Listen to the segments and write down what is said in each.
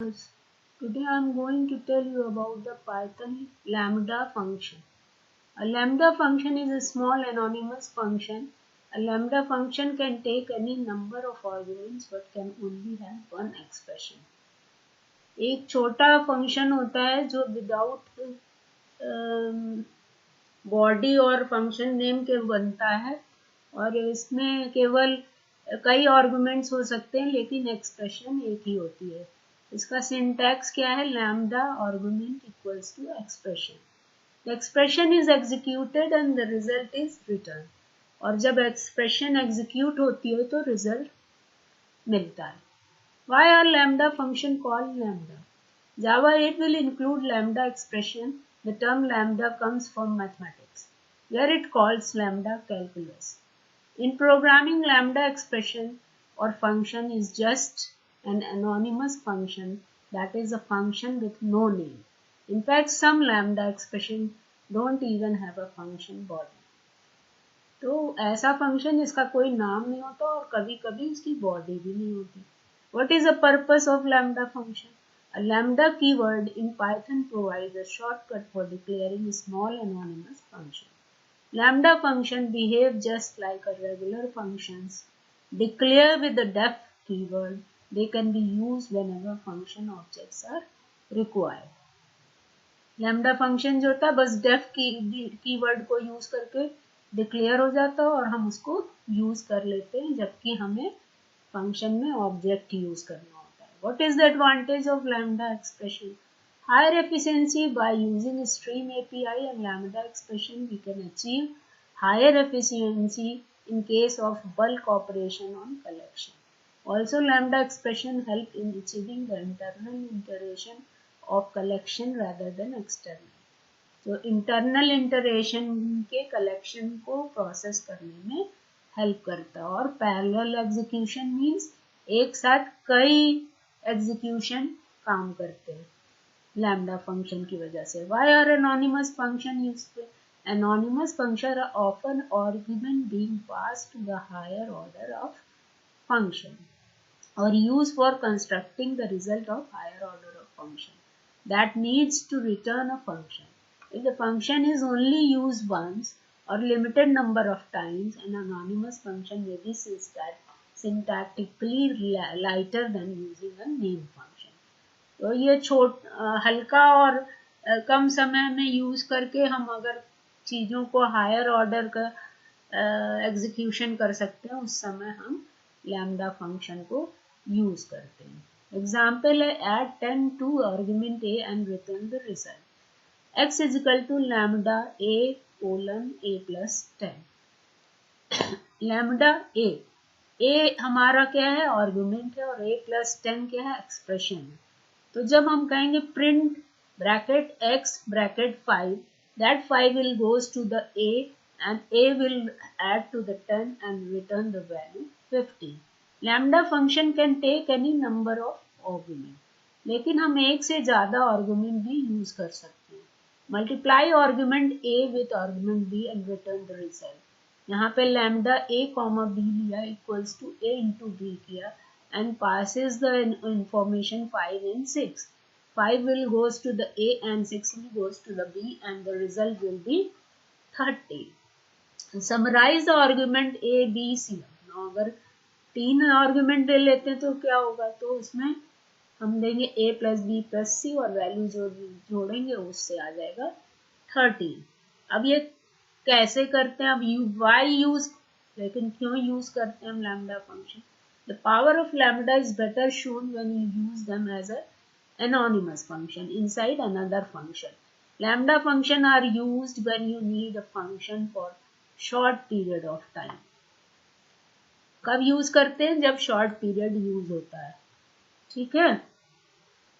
viewers, today I am going to tell you about the Python lambda function. A lambda function is a small anonymous function. A lambda function can take any number of arguments but can only have one expression. एक छोटा function होता है जो without body और function name के बनता है और इसमें केवल कई आर्गुमेंट्स हो सकते हैं लेकिन एक्सप्रेशन एक ही होती है. इसका सिंटैक्स क्या है? Lambda argument equals to expression. The expression is executed and the result is return. और जब एक्सप्रेशन एग्जीक्यूट होती है तो रिजल्ट मिलता है. Why are lambda function called lambda? Java 8 will include lambda expression. The term lambda comes from mathematics, where it calls lambda calculus. In programming, lambda expression or function is just an anonymous function, that is a function with no name. In fact, some lambda expression don't even have a function body. तो ऐसा function जिसका कोई नाम नहीं होता और कभी कभी उसकी बॉडी भी नहीं होती. What is the purpose of lambda function? A lambda keyword in Python provides a shortcut for declaring small anonymous function. Lambda function behave just like a regular functions. Declare with the def keyword. They can be used whenever function objects are required. Lambda function जो होता है बस def keyword को use करके declare हो जाता है और हम उसको यूज कर लेते हैं जबकि हमें फंक्शन में ऑब्जेक्ट यूज करना होता है. What is the advantage of lambda expression? Higher efficiency. By using stream API and lambda expression, we can achieve higher efficiency in case of bulk operation on collection. Also, lambda expression help in achieving the internal iteration of collection rather than external. तो internal इंटरेशन के collection को process करने में help करता है. और parallel execution means एक साथ कई एग्जीक्यूशन काम करते हैं लैम्डा फंक्शन की वजह से. Why are anonymous function useful? Anonymous function are often argument being passed to the higher order of function और used for constructing the result of higher order of function that needs to return a function. If the function is only used once or limited number of times, an anonymous function may be syntactically lighter than using a name function. तो ये हल्का और कम समय में use करके हम अगर चीजों को हायर ऑर्डर का एग्जीक्यूशन कर सकते हैं उस समय हम लैम्डा फंक्शन को यूज करते हैं. एग्जाम्पल है add 10 to argument a and return the result. X is equal to lambda a colon a plus 10. lambda a हमारा क्या है? आर्गुमेंट है और a plus 10 क्या है? एक्सप्रेशन है. तो जब हम कहेंगे print bracket x bracket 5, that 5 will goes to the a and a will add to the 10 and return the value 50. lambda function can take any number of argument, लेकिन हम एक से ज्यादा आर्गुमेंट भी यूज कर सकते हैं. Multiply argument a with argument b and return the result. यहाँ पे lambda a comma b लिया equals to a into b किया and passes the information 5 and 6. 5 will goes to the a and 6 will goes to the b and the result will be 30. Summarize the argument a b c. Now अगर 3 argument ले लेते हैं तो क्या होगा? तो उसमें हम देंगे a प्लस बी प्लस सी और वैल्यू जो जोड़ेंगे उससे आ जाएगा 30. अब ये कैसे करते हैं? अब वाई यूज, लेकिन क्यों यूज करते हैं हम lambda function? The power of lambda is better shown when you use them as a anonymous function inside another function. Lambda function are used when you need a function for short period of time. कब use करते हैं? जब short period use होता है. ठीक है,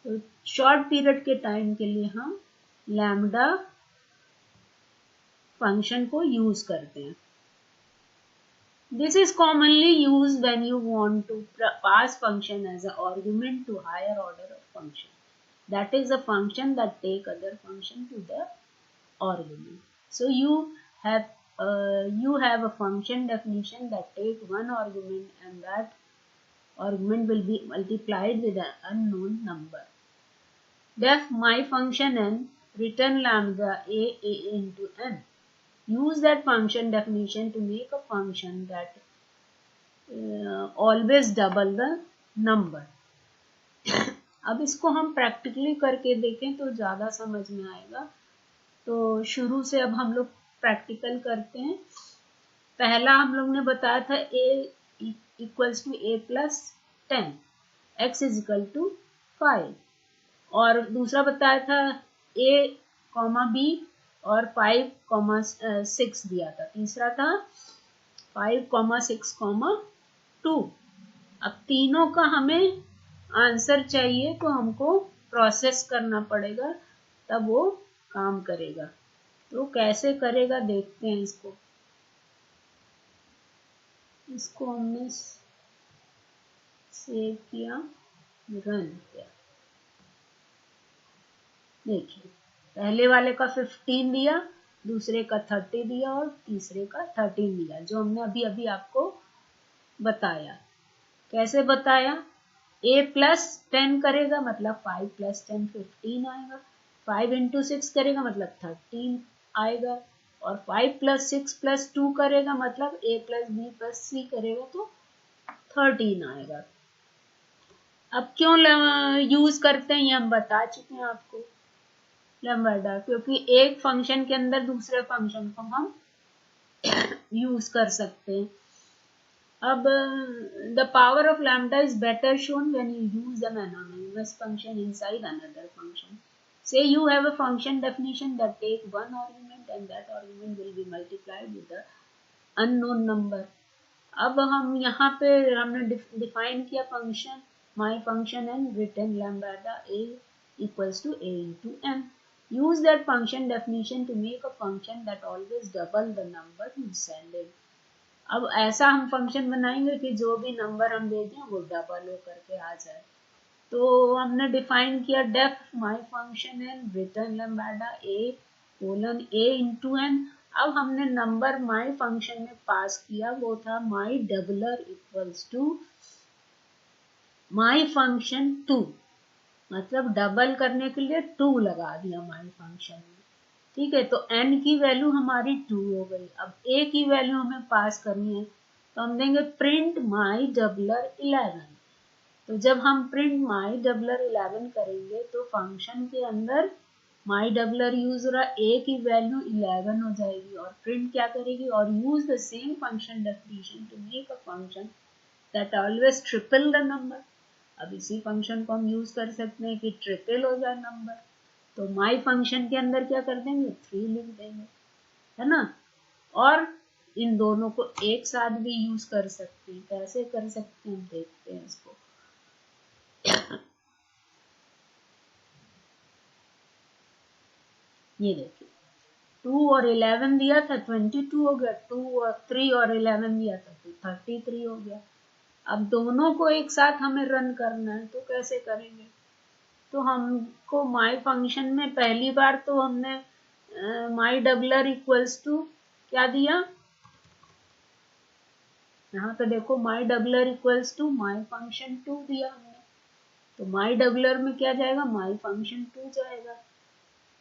तो short period के टाइम के लिए हम लैम्डा फंक्शन को यूज करते हैं. This is commonly use when you want to pass function as a argument to higher order of function. That is a function that take other function to the argument. So you have a function definition that take one argument and that argument will be multiplied with an unknown number. def my function n return lambda a into n. Use that function definition to make a function that always double the number. अब इसको हम practically करके देखें तो ज़्यादा समझ में आएगा। तो शुरू से अब हम लोग प्रैक्टिकल करते हैं। पहला हम लोग ने बताया था a equals to a plus 10, x is equal to 5, और दूसरा बताया था a कॉमा b और 5 कॉमा 6 दिया था। तीसरा था 5 कॉमा 6 कॉमा 2। अब तीनों का हमें आंसर चाहिए तो हमको प्रोसेस करना पड़ेगा, तब वो काम करेगा। तो कैसे करेगा देखते हैं इसको। इसको हमने सेव किया, रन किया। देखिए पहले वाले का 15 दिया, दूसरे का 30 दिया और तीसरे का 13 दिया, जो हमने अभी अभी आपको बताया। कैसे बताया? a प्लस 10 करेगा मतलब 5 प्लस 10 15 आएगा, 5 इंटू 6 करेगा मतलब 13 आएगा, और 5 प्लस 6 प्लस 2 करेगा मतलब a plus b plus c करेगा तो 13 आएगा। अब क्यों यूज करते हैं ये हम बता चुके हैं आपको, लैम्ब्डा, क्योंकि एक फंक्शन के अंदर दूसरे फंक्शन को हम यूज कर सकते हैं। अब the power of lambda is better shown when you use an anonymous function inside another function. Say you have a function definition that take one argument and that argument will be multiplied with the unknown number. अब हम यहाँ पे हमने define किया function my function and written lambda a equals to a into n. Use that function definition to make a function that always double the number you send in. अब ऐसा हम function बनाएंगे कि जो भी नंबर हम दे दें वो डबल हो करके आ जाए। तो हमने डिफाइन किया def my function and return lambda a colon a into n. अब हमने नंबर माई फंक्शन में पास किया, वो था my doubler equals to my function 2, मतलब डबल करने के लिए 2 लगा दिया माई फंक्शन में। ठीक है, तो n की वैल्यू हमारी 2 हो गई। अब a की वैल्यू हमें पास करनी है तो हम देंगे प्रिंट माई डबलर 11। तो जब हम प्रिंट माई डबलर 11 करेंगे तो फंक्शन के अंदर माई डबलर यूज हो रहा, a की वैल्यू 11 हो जाएगी और प्रिंट क्या करेगी, और use the same function definition to make a function that always triple the number. अब इसी फंक्शन को हम यूज कर सकते हैं कि ट्रिपल हो जाए नंबर। तो माई फंक्शन के अंदर क्या कर देंगे, 3 लिख देंगे, है ना। और इन दोनों को एक साथ भी यूज कर सकते हैं। कैसे कर सकते हैं देखते हैं इसको। ये देखिए 2 और 11 दिया था 22 हो गया, 2 और 3 और 11 दिया था तो 33 हो गया। अब दोनों को एक साथ हमें रन करना है तो कैसे करेंगे। तो हमको माई फंक्शन में पहली बार तो हमने माई डबलर इक्वल्स टू क्या दिया, यहाँ तो देखो my doubler equals to my function 2 दिया हमने। तो माई डबलर में क्या जाएगा, माई फंक्शन 2 जाएगा।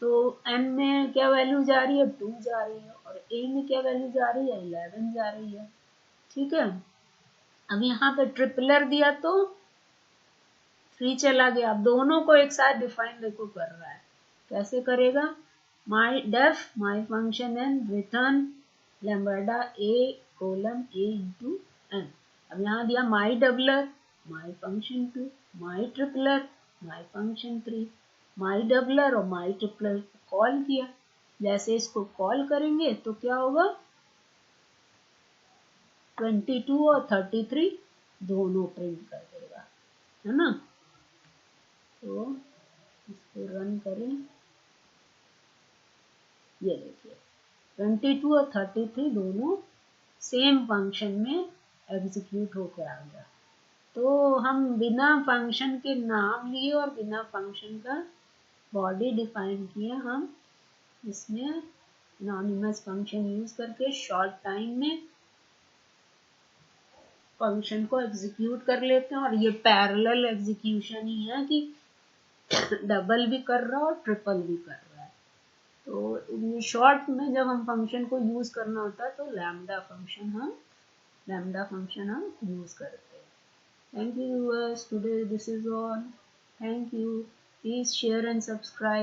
तो n में क्या वैल्यू जा रही है, 2 जा रही है, और a में क्या वैल्यू जा रही है, 11 जा रही है। ठीक है, अब यहाँ पे ट्रिपलर दिया तो 3 चला गया। अब दोनों को एक साथ डिफाइन देखो कर रहा है, कैसे करेगा, my def my function and return lambda a colon a into n. अब यहाँ दिया my doubler my function 2, my tripler my function 3, my doubler और माई ट्रिपलर कॉल किया। जैसे इसको कॉल करेंगे तो क्या होगा, 22 और 33 दोनों प्रिंट कर देगा, है ना। तो इसको रन करें, ये देखिए 22 और 33 दोनों सेम फंक्शन में एग्जीक्यूट होकर आ गया। तो हम बिना फंक्शन के नाम लिए और बिना फंक्शन का बॉडी डिफाइन किए हम इसमें एनोनिमस फंक्शन यूज करके शॉर्ट टाइम में फंक्शन को एग्जीक्यूट कर लेते हैं। और ये पैरेलल एग्जीक्यूशन ही है कि डबल भी कर रहा है और ट्रिपल भी कर रहा है। तो शॉर्ट में जब हम फंक्शन को यूज करना होता है तो लैम्डा फंक्शन हम यूज करते हैं। Thank you viewers, today this is all. Thank you, please share and subscribe.